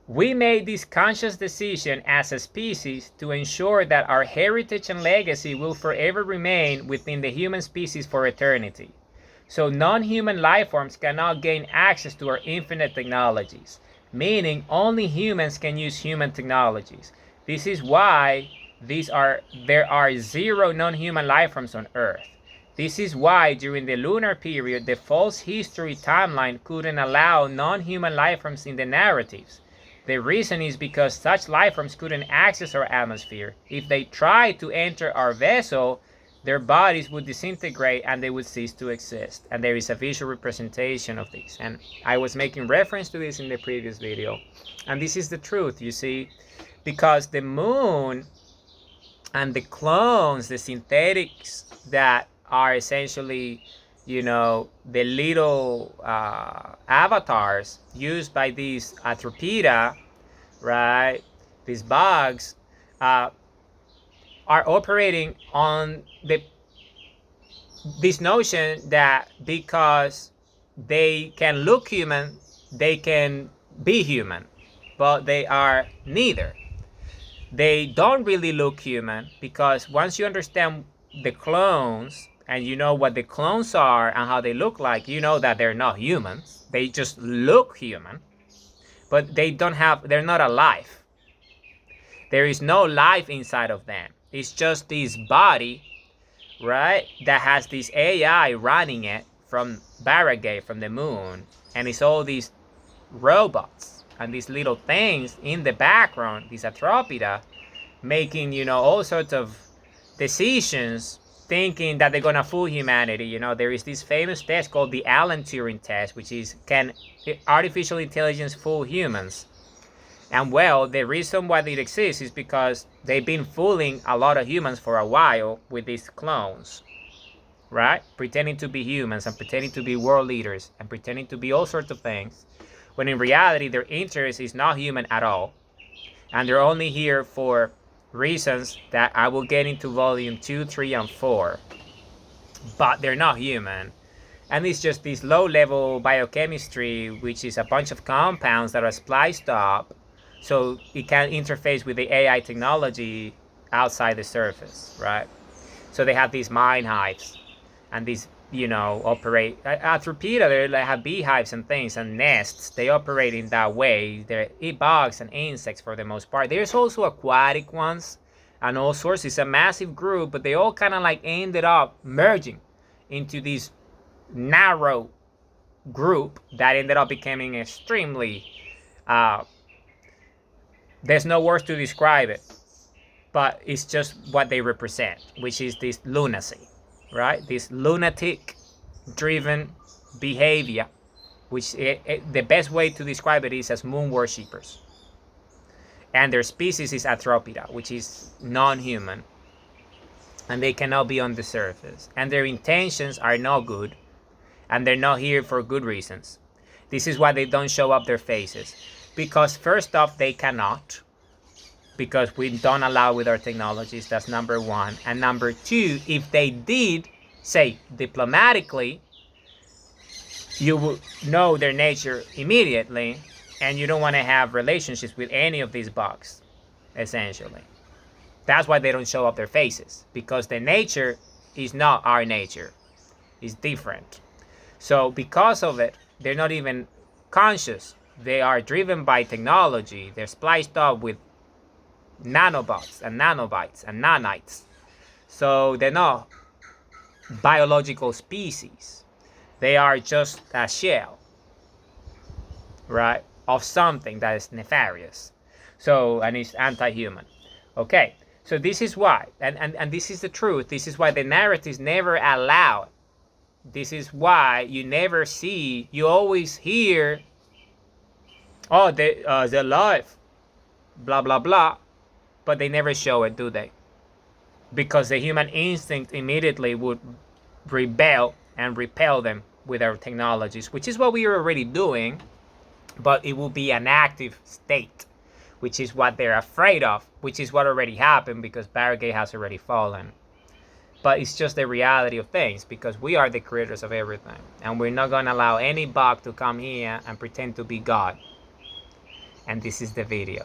We made this conscious decision as a species to ensure that our heritage and legacy will forever remain within the human species for eternity. So non-human life forms cannot gain access to our infinite technologies, meaning only humans can use human technologies. This is why there are zero non-human life forms on Earth. This is why during the lunar period, the false history timeline couldn't allow non-human life forms in the narratives. The reason is because such life forms couldn't access our atmosphere. If they tried to enter our vessel, their bodies would disintegrate and they would cease to exist. And there is a visual representation of this. And I was making reference to this in the previous video. And this is the truth, you see, because the moon and the clones, the synthetics that are essentially, the little avatars used by these Atropida, right? These bugs are operating on this notion that because they can look human, they can be human, but they are neither. They don't really look human because once you understand the clones and you know what the clones are and how they look like, you know that they're not humans. They just look human, but they're not alive. There is no life inside of them. It's just this body, right, that has this AI running it from Barragate, from the moon, and it's all these robots and these little things in the background, these Atropida, making, all sorts of decisions, thinking that they're gonna fool humanity. There is this famous test called the Alan Turing test, which is, can artificial intelligence fool humans? And well, the reason why it exists is because they've been fooling a lot of humans for a while with these clones, right? Pretending to be humans and pretending to be world leaders and pretending to be all sorts of things, when in reality their interest is not human at all. And they're only here for reasons that I will get into volume 2, 3, and 4. But they're not human. And it's just this low-level biochemistry, which is a bunch of compounds that are spliced up so it can interface with the AI technology outside the surface, right? So they have these mind hives and these, operate. Atropida, they have beehives and things and nests. They operate in that way. They eat bugs and insects for the most part. There's also aquatic ones and all sorts. It's a massive group, but they all kind of like ended up merging into this narrow group that ended up becoming extremely there's no words to describe it, but it's just what they represent, which is this lunacy, right? This lunatic driven behavior, which the best way to describe it is as moon worshippers. And their species is Atropida, which is non-human, and they cannot be on the surface, and their intentions are not good, and they're not here for good reasons. This is why they don't show up their faces, because first off, they cannot, because we don't allow with our technologies. That's number one. And number two, if they did, say diplomatically, you would know their nature immediately, and you don't want to have relationships with any of these bugs, essentially. That's why they don't show up their faces, because their nature is not our nature. It's different. So because of it, they're not even conscious. They are driven by technology. They're spliced up with nanobots and nanobytes and nanites. So they're not biological species. They are just a shell, right, of something that is nefarious. So, and it's anti-human. Okay, so this is why, and this is the truth. This is why the narratives never allow. This is why you never see, you always hear, oh, they're alive, blah, blah, blah, but they never show it, do they? Because the human instinct immediately would rebel and repel them with our technologies, which is what we are already doing, but it will be an active state, which is what they're afraid of, which is what already happened because Barragate has already fallen. But it's just the reality of things, because we are the creators of everything, and we're not going to allow any bug to come here and pretend to be God. and this is the video.